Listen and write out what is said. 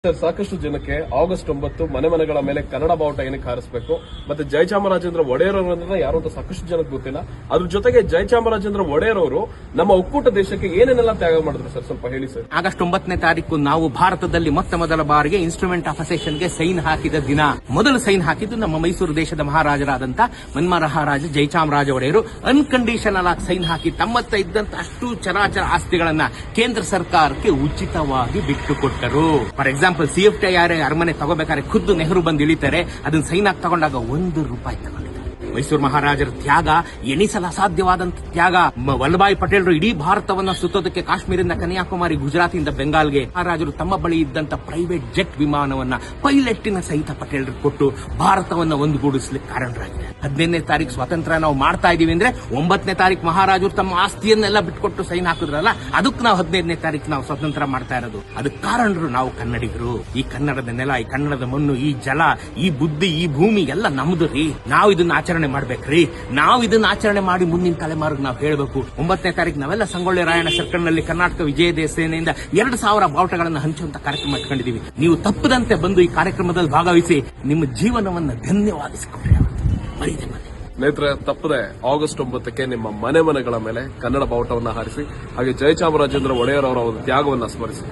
Sir, ಸಾಕಷ್ಟು ಜನಕ್ಕೆ August 9 ಮನೆ ಮನೆಗಳ ಮೇಲೆ ಕನ್ನಡ ಬಾವುಟ ಏನಕ್ಕೆ ಹಾರಿಸಬೇಕು ಮತ್ತೆ ಜಯಚಾಮರಾಜೇಂದ್ರ ಒಡೆಯರ್ ಅವರನ್ನ ಯಾರು ಅಂತ ಸಾಕಷ್ಟು ಜನಕ್ಕೆ ಗೊತ್ತಿಲ್ಲ. ಅದ್ರ ಜೊತೆಗೆ ಜಯಚಾಮರಾಜೇಂದ್ರ ಒಡೆಯರ್ ಅವರು ನಮ್ಮ ಒಕ್ಕೂಟ ದೇಶಕ್ಕೆ ಏನೇನೆಲ್ಲ ತ್ಯಾಗ ಮಾಡಿದ್ರು ಸರ್, ಸ್ವಲ್ಪ ಹೇಳಿ ಸರ್. ಆಗಸ್ಟ್ 9ನೇ ತಾರೀಕು ನಾವು ಭಾರತದಲ್ಲಿ ಮೊದಲ ಬಾರಿಗೆ ಇನ್ಸ್ಟ್ರೂಮೆಂಟ್ ಆಫ್ ಅಸೆಷನ್ಗೆ ಸೈನ್ ಹಾಕಿದ ದಿನ. ಮೊದಲು ಸೈನ್ ಹಾಕಿದ್ದು ನಮ್ಮ ಮೈಸೂರು ದೇಶದ ಮಹಾರಾಜರಾದಂತಹ ಮನ್ಮಹಾರಾಜ ಜಯಚಾಮರಾಜ ಒಡೆಯರು ಅನ್ಕಂಡೀಷನಲ್ ಆಗಿ ಸೈನ್ ಹಾಕಿ ತಮ್ಮತ್ತ ಇದ್ದಂತ ಅಷ್ಟು ಚರಾಚರ ಆಸ್ತಿಗಳನ್ನ ಕೇಂದ್ರ ಸರ್ಕಾರಕ್ಕೆ ಉಚಿತವಾಗಿ ಬಿಟ್ಟುಕೊಟ್ಟರು. ಫಾರ್ ಎಕ್ಸಾಂಪಲ್ CFTI ಅರಮನೆ ತಗೋಬೇಕಾದ್ರೆ ಖುದ್ದು ನೆಹರು ಬಂದು ಇಳಿತಾರೆ, ಅದನ್ನ ಸೈನ್ ಹಾಕಿ ತಗೊಂಡಾಗ ₹1 ತಗೊಂಡಿದ್ದಾರೆ. ಮೈಸೂರು ಮಹಾರಾಜರ ತ್ಯಾಗ ಎಣಿಸಲು ಅಸಾಧ್ಯವಾದಂತ ತ್ಯಾಗ. ವಲ್ಲಭಾಯಿ ಪಟೇಲರು ಇಡೀ ಭಾರತವನ್ನ ಸುತ್ತೋದಕ್ಕೆ ಕಾಶ್ಮೀರದಿಂದ ಕನ್ಯಾಕುಮಾರಿ, ಗುಜರಾತಿಂದ ಬೆಂಗಾಲ್ಗೆ ಮಹಾರಾಜರು ತಮ್ಮ ಬಳಿ ಇದ್ದಂತ ಪ್ರೈವೇಟ್ ಜೆಟ್ ವಿಮಾನವನ್ನ ಪೈಲಟ್ಟಿನ ಸಹಿತ ಪಟೇಲರು ಕೊಟ್ಟು ಭಾರತವನ್ನ ಒಂದುಗೂಡಿಸಲಿಕ್ಕೆ ಕಾರಣರಾಗಿದೆ. 15ನೇ ತಾರೀಕು ಸ್ವಾತಂತ್ರ್ಯ ನಾವು ಮಾಡ್ತಾ ಇದೀವಿ ಅಂದ್ರೆ 9ನೇ ತಾರೀಕು ಮಹಾರಾಜರು ತಮ್ಮ ಆಸ್ತಿಯನ್ನೆಲ್ಲ ಬಿಟ್ಕೊಟ್ಟು ಸೈನ್ ಹಾಕಿದ್ರಲ್ಲ, ಅದಕ್ಕೆ ನಾವು 15ನೇ ತಾರೀಕು ನಾವು ಸ್ವಾತಂತ್ರ್ಯ ಮಾಡ್ತಾ ಇರೋದು. ಅದಕ್ಕೆ ಕಾರಣರು ನಾವು ಕನ್ನಡಿಗರು. ಈ ಕನ್ನಡದ ನೆಲ, ಈ ಕನ್ನಡದ ಮಣ್ಣು, ಈ ಜಲ, ಈ ಬುದ್ಧಿ, ಈ ಭೂಮಿ ಎಲ್ಲ ನಮ್ದು ರೀ. ನಾವು ಇದನ್ನ ಆಚರಣೆ ಮಾಡ್ಬೇಕ್ರಿ. ನಾವು ಇದನ್ನ ಆಚರಣೆ ಮಾಡಿ ಮುಂದಿನ ತಲೆಮಾರಿಗೆ ನಾವು ಹೇಳಬೇಕು. 9ನೇ ತಾರೀಕು ನಾವೆಲ್ಲ ಸಂಗೊಳ್ಳಿ ರಾಯಣ್ಣ ಸರ್ಕಲ್ ನಲ್ಲಿ ಕರ್ನಾಟಕ ವಿಜಯ ಸೇನೆಯಿಂದ 2,000 ಬಾವುಟಗಳನ್ನು ಹಂಚುವಂತ ಕಾರ್ಯಕ್ರಮ ಇಟ್ಕೊಂಡಿದ್ದೀವಿ. ನೀವು ತಪ್ಪದಂತೆ ಬಂದು ಈ ಕಾರ್ಯಕ್ರಮದಲ್ಲಿ ಭಾಗವಹಿಸಿ ನಿಮ್ಮ ಜೀವನವನ್ನು ಧನ್ಯವಾಗಿಸಿಕೊಡ್ರಿ. ಸ್ನೇಹಿತರೆ, ತಪ್ಪದೆ ಆಗಸ್ಟ್ 9ಕ್ಕೆ ನಿಮ್ಮ ಮನೆ ಮನೆಗಳ ಮೇಲೆ ಕನ್ನಡ ಬಾವುಟವನ್ನು ಹಾರಿಸಿ, ಹಾಗೆ ಜಯಚಾಮರಾಜೇಂದ್ರ ಒಡೆಯರ್ ಅವರ ಒಂದು ತ್ಯಾಗವನ್ನು ಸ್ಮರಿಸಿ.